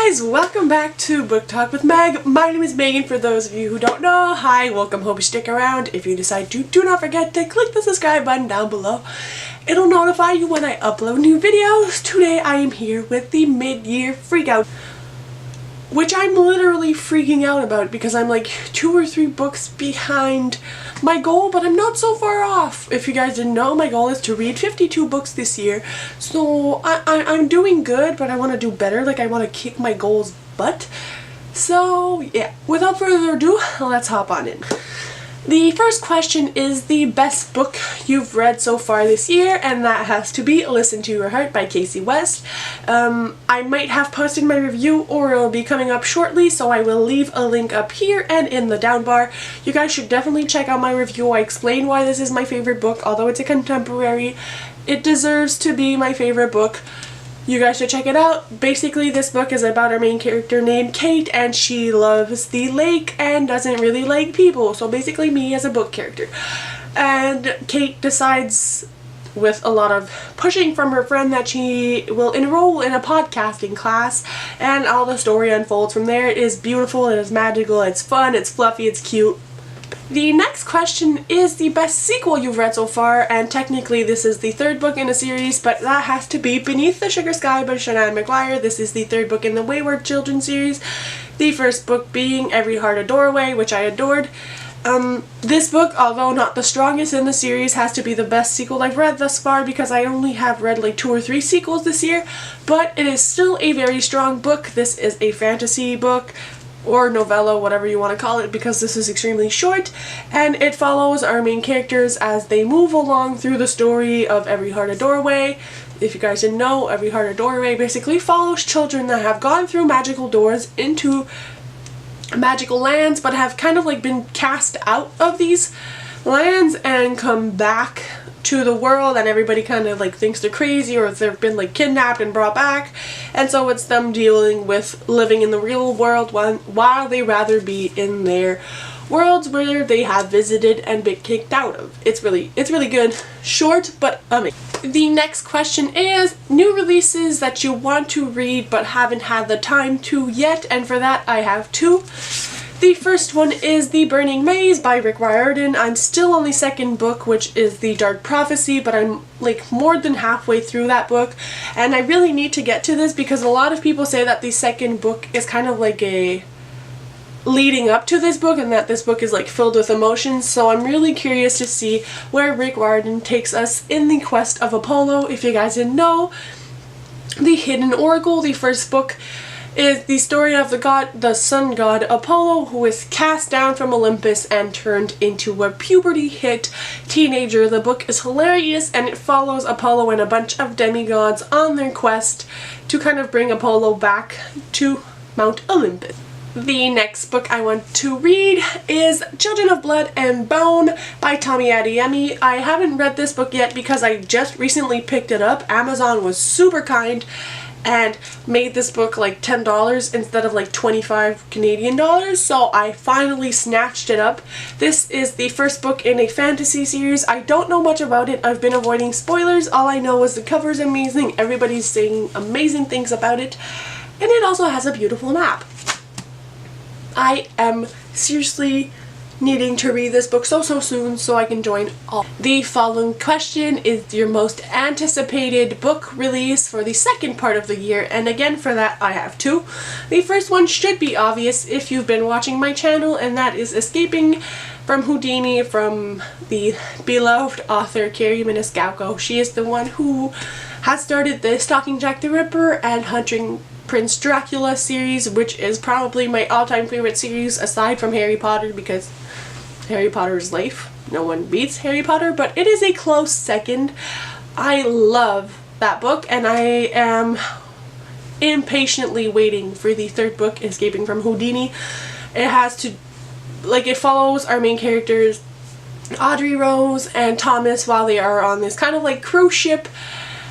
guys, welcome back to Book Talk with Meg. My name is Megan for those of you who don't know. Hi, welcome, hope you stick around. If you decide to, do not forget to click the subscribe button down below. It'll notify you when I upload new videos. Today I am here with the mid-year freakout, which I'm literally freaking out about because I'm like 2 or 3 books behind my goal, but I'm not so far off. If you guys didn't know, my goal is to read 52 books this year. So I'm doing good, but I want to do better. Like, I want to kick my goal's butt. So yeah, without further ado, let's hop on in. The first question is the best book you've read so far this year, and that has to be Listen to Your Heart by Casey West. I might have posted my review, or it'll be coming up shortly, so I will leave a link up here and in the down bar. You guys should definitely check out my review. I explain why this is my favorite book. Although it's a contemporary, it deserves to be my favorite book. You guys should check it out. Basically, this book is about our main character named Kate, and she loves the lake and doesn't really like people. So basically me as a book character. And Kate decides, with a lot of pushing from her friend, that she will enroll in a podcasting class, and all the story unfolds from there. It is beautiful, it is magical, it's fun, it's fluffy, it's cute. The next question is the best sequel you've read so far, and technically this is the 3rd book in a series, but that has to be Beneath the Sugar Sky by Shanann McGuire. This is the 3rd book in the Wayward Children series, the 1st book being Every Heart a Doorway, which I adored. This book, although not the strongest in the series, has to be the best sequel I've read thus far because I only have read like 2 or 3 sequels this year, but it is still a very strong book. This is a fantasy book, or novella, whatever you want to call it, because this is extremely short, and it follows our main characters as they move along through the story of Every Heart a Doorway. If you guys didn't know, Every Heart a Doorway basically follows children that have gone through magical doors into magical lands, but have kind of like been cast out of these lands and come back to the world, and everybody kind of like thinks they're crazy, or they've been like kidnapped and brought back, and so it's them dealing with living in the real world while they rather be in their worlds where they have visited and been kicked out of. It's really good. Short but amazing. The next question is new releases that you want to read but haven't had the time to yet, and for that I have 2. The first one is The Burning Maze by Rick Riordan. I'm still on the 2nd book, which is The Dark Prophecy, but I'm like more than halfway through that book, and I really need to get to this because a lot of people say that the 2nd book is kind of like a leading up to this book, and that this book is like filled with emotions. So I'm really curious to see where Rick Riordan takes us in the quest of Apollo. If you guys didn't know, The Hidden Oracle, the 1st book, is the story of the sun god Apollo, who is cast down from Olympus and turned into a puberty-hit teenager. The book is hilarious, and it follows Apollo and a bunch of demigods on their quest to kind of bring Apollo back to Mount Olympus. The next book I want to read is Children of Blood and Bone by Tomi Adeyemi. I haven't read this book yet because I just recently picked it up. Amazon was super kind and made this book like $10 instead of like 25 Canadian dollars, so I finally snatched it up. This is the 1st book in a fantasy series. I don't know much about it. I've been avoiding spoilers. All I know is the cover is amazing. Everybody's saying amazing things about it, and it also has a beautiful map. I am seriously needing to read this book so soon so I can join all. The following question is your most anticipated book release for the 2nd part of the year, and again for that I have 2. The first one should be obvious if you've been watching my channel, and that is Escaping from Houdini from the beloved author Kerri Maniscalco. She is the one who has started the Stalking Jack the Ripper and Hunting Prince Dracula series, which is probably my all-time favorite series aside from Harry Potter, because Harry Potter's life, no one beats Harry Potter, but it is a close second. I love that book, and I am impatiently waiting for the 3rd book, Escaping from Houdini. It follows our main characters Audrey Rose and Thomas while they are on this kind of like cruise ship,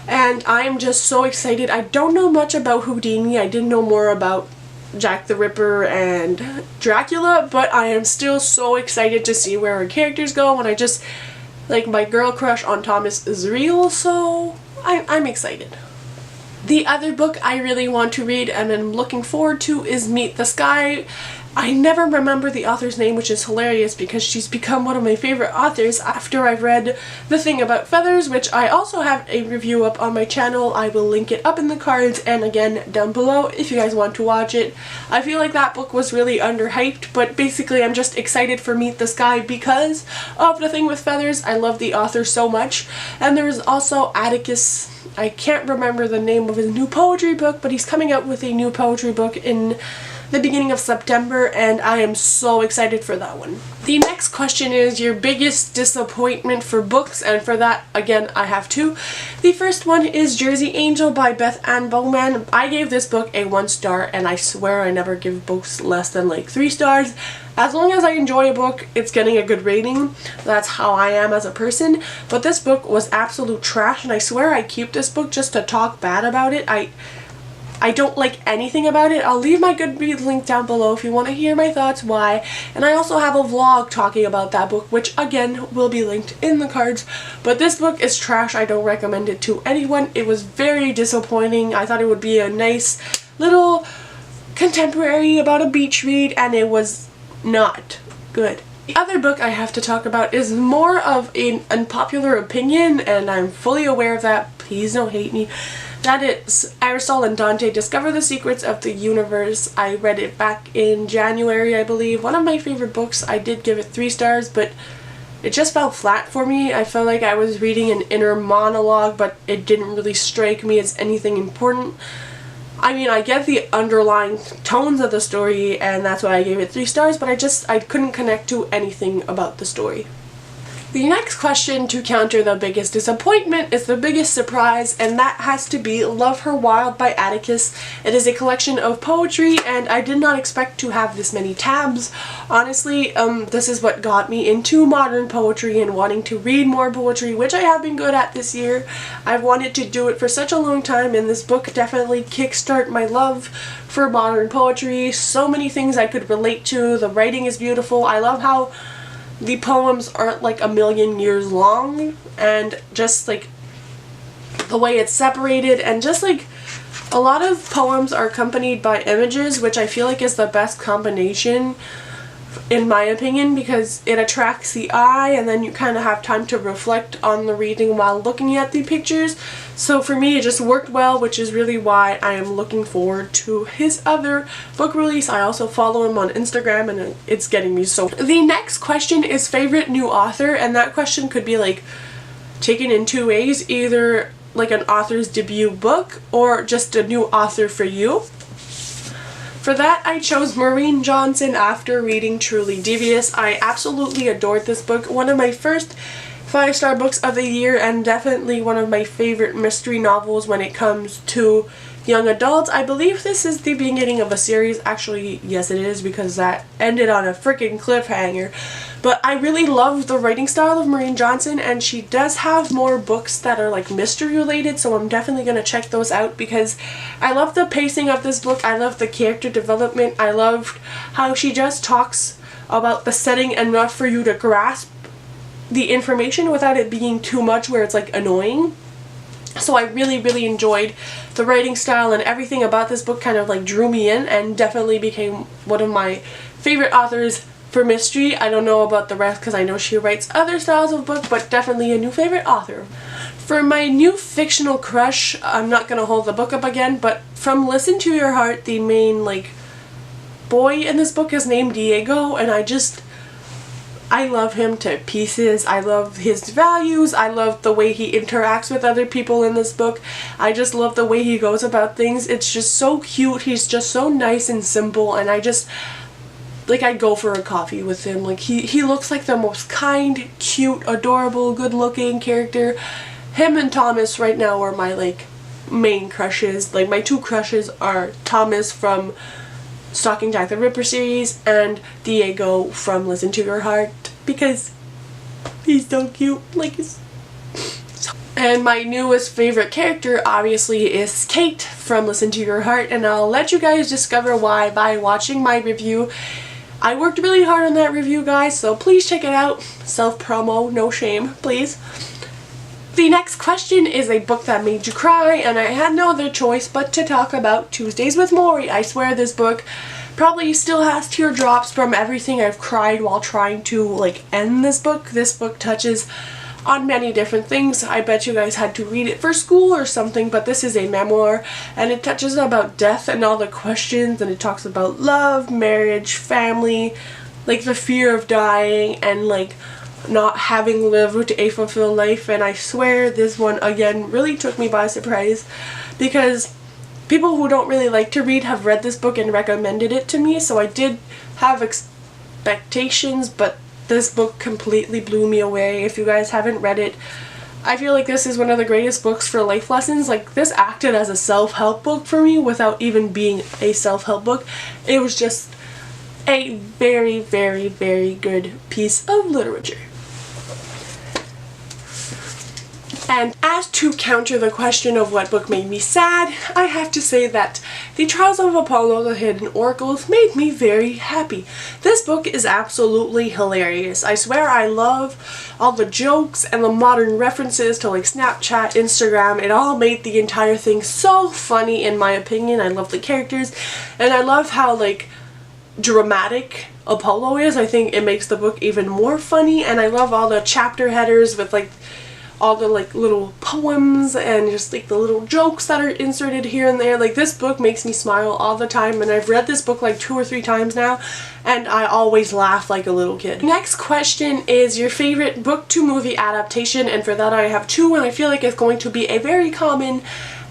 and I'm just so excited. I don't know much about Houdini. I didn't know more about Jack the Ripper and Dracula, but I am still so excited to see where our characters go, and I just, like, my girl crush on Thomas is real, so I'm excited. The other book I really want to read and I'm looking forward to is Meet the Sky. I never remember the author's name, which is hilarious because she's become one of my favorite authors after I've read The Thing About Feathers, which I also have a review up on my channel. I will link it up in the cards and again down below if you guys want to watch it. I feel like that book was really underhyped, but basically I'm just excited for Meet the Sky because of The Thing with Feathers. I love the author so much. And there's also Atticus. I can't remember the name of his new poetry book, but he's coming out with a new poetry book in the beginning of September, and I am so excited for that one. The next question is your biggest disappointment for books, and for that, again, I have two. The first one is Jersey Angel by Beth Ann Bowman. I gave this book a 1 star, and I swear I never give books less than like 3 stars. As long as I enjoy a book, it's getting a good rating. That's how I am as a person. But this book was absolute trash, and I swear I keep this book just to talk bad about it. I don't like anything about it. I'll leave my Goodreads link down below if you want to hear my thoughts why. And I also have a vlog talking about that book, which again will be linked in the cards. But this book is trash. I don't recommend it to anyone. It was very disappointing. I thought it would be a nice little contemporary about a beach read, and it was not good. The other book I have to talk about is more of an unpopular opinion, and I'm fully aware of that. Please don't hate me. That is Aristotle and Dante Discover the Secrets of the Universe. I read it back in January, I believe. One of my favorite books. I did give it 3 stars, but it just fell flat for me. I felt like I was reading an inner monologue, but it didn't really strike me as anything important. I mean, I get the underlying tones of the story, and that's why I gave it 3 stars, but I couldn't connect to anything about the story. The next question to counter the biggest disappointment is the biggest surprise, and that has to be Love Her Wild by Atticus. It is a collection of poetry, and I did not expect to have this many tabs. Honestly, this is what got me into modern poetry and wanting to read more poetry, which I have been good at this year. I've wanted to do it for such a long time, and this book definitely kickstarted my love for modern poetry. So many things I could relate to. The writing is beautiful. I love how the poems aren't like 1,000,000 years long, and just like the way it's separated, and just like a lot of poems are accompanied by images, which I feel like is the best combination in my opinion, because it attracts the eye and then you kind of have time to reflect on the reading while looking at the pictures. So for me it just worked well, which is really why I am looking forward to his other book release. I also follow him on Instagram and it's getting me so. The next question is favorite new author, and that question could be like taken in 2 ways, either like an author's debut book or just a new author for you. For that, I chose Maureen Johnson after reading Truly Devious. I absolutely adored this book. One of my first 5-star books of the year, and definitely one of my favorite mystery novels when it comes to young adults. I believe this is the beginning of a series. Actually, yes it is, because that ended on a freaking cliffhanger. But I really love the writing style of Maureen Johnson, and she does have more books that are like mystery related, so I'm definitely going to check those out because I love the pacing of this book. I love the character development. I loved how she just talks about the setting enough for you to grasp the information without it being too much where it's like annoying. So I really enjoyed the writing style, and everything about this book kind of like drew me in and definitely became one of my favorite authors for mystery. I don't know about the rest because I know she writes other styles of book, but definitely a new favorite author. For my new fictional crush, I'm not going to hold the book up again, but from Listen to Your Heart, the main like boy in this book is named Diego, and I love him to pieces. I love his values. I love the way he interacts with other people in this book. I just love the way he goes about things. It's just so cute. He's just so nice and simple, and I'd go for a coffee with him. Like he looks like the most kind, cute, adorable, good-looking character. Him and Thomas right now are my like main crushes. Like my 2 crushes are Thomas from Stalking Jack the Ripper series and Diego from Listen to Your Heart, because he's so cute. And my newest favorite character obviously is Kate from Listen to Your Heart, and I'll let you guys discover why by watching my review. I worked really hard on that review, guys, so please check it out. Self-promo, no shame, please. The next question is a book that made you cry, and I had no other choice but to talk about Tuesdays with Morrie. I swear this book probably still has teardrops from everything I've cried while trying to end this book. This book touches on many different things. I bet you guys had to read it for school or something, but this is a memoir and it touches about death and all the questions, and it talks about love, marriage, family, the fear of dying, and not having lived a fulfilled life. And I swear this one again really took me by surprise, because people who don't really like to read have read this book and recommended it to me, so I did have expectations, but this book completely blew me away. If you guys haven't read it, I feel like this is one of the greatest books for life lessons. This acted as a self-help book for me without even being a self-help book. It was just a very, very, very good piece of literature. And as to counter the question of what book made me sad, I have to say that The Trials of Apollo the Hidden Oracles made me very happy. This book is absolutely hilarious. I swear I love all the jokes and the modern references to Snapchat, Instagram. It all made the entire thing so funny in my opinion. I love the characters, and I love how dramatic Apollo is. I think it makes the book even more funny, and I love all the chapter headers with all the little poems and just the little jokes that are inserted here and there. This book makes me smile all the time, and I've read this book 2 or 3 times now, and I always laugh like a little kid. Next question is your favorite book to movie adaptation, and for that I have 2, and I feel like it's going to be a very common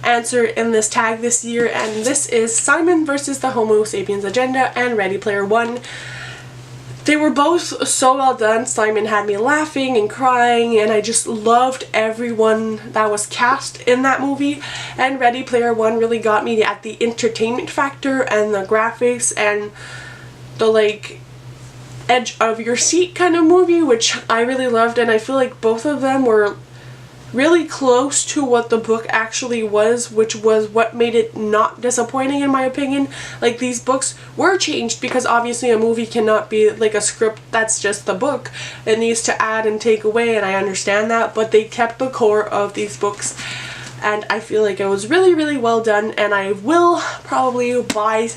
answer in this tag this year, and this is Simon vs. the Homo Sapiens Agenda and Ready Player One. They were both so well done. Simon had me laughing and crying, and I just loved everyone that was cast in that movie. And Ready Player One really got me at the entertainment factor and the graphics and the edge of your seat kind of movie, which I really loved, and I feel like both of them were really close to what the book actually was, which was what made it not disappointing in my opinion. These books were changed because obviously a movie cannot be a script that's just the book. It needs to add and take away, and I understand that, but they kept the core of these books, and I feel like it was really, really well done, and I will probably buy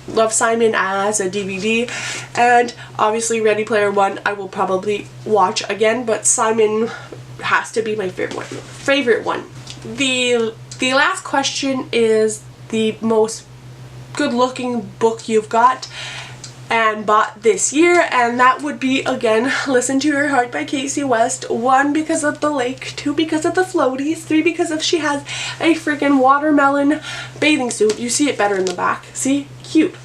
Love, Simon as a DVD, and obviously Ready Player One I will probably watch again, but Simon has to be my favorite one. The last question is the most good looking book you've got and bought this year, and that would be again Listen to Your Heart by Casey West. 1, because of the lake, 2, because of the floaties, 3, because she has a freaking watermelon bathing suit. You see it better in the back. See? Cute.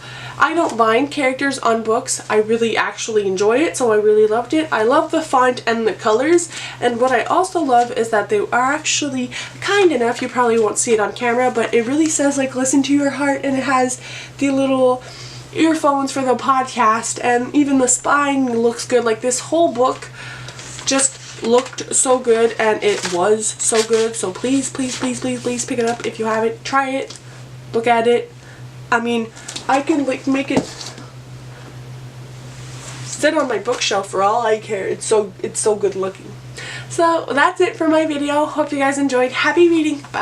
I don't mind characters on books. I really actually enjoy it, so I really loved it. I love the font and the colors, and what I also love is that they are actually kind enough, you probably won't see it on camera, but it really says Listen to Your Heart, and it has the little earphones for the podcast, and even the spine looks good. This whole book just looked so good, and it was so good, so please, please, please, please, please pick it up if you haven't. Try it, look at it. I mean, I can make it sit on my bookshelf for all I care. It's so good looking. So that's it for my video. Hope you guys enjoyed. Happy reading. Bye.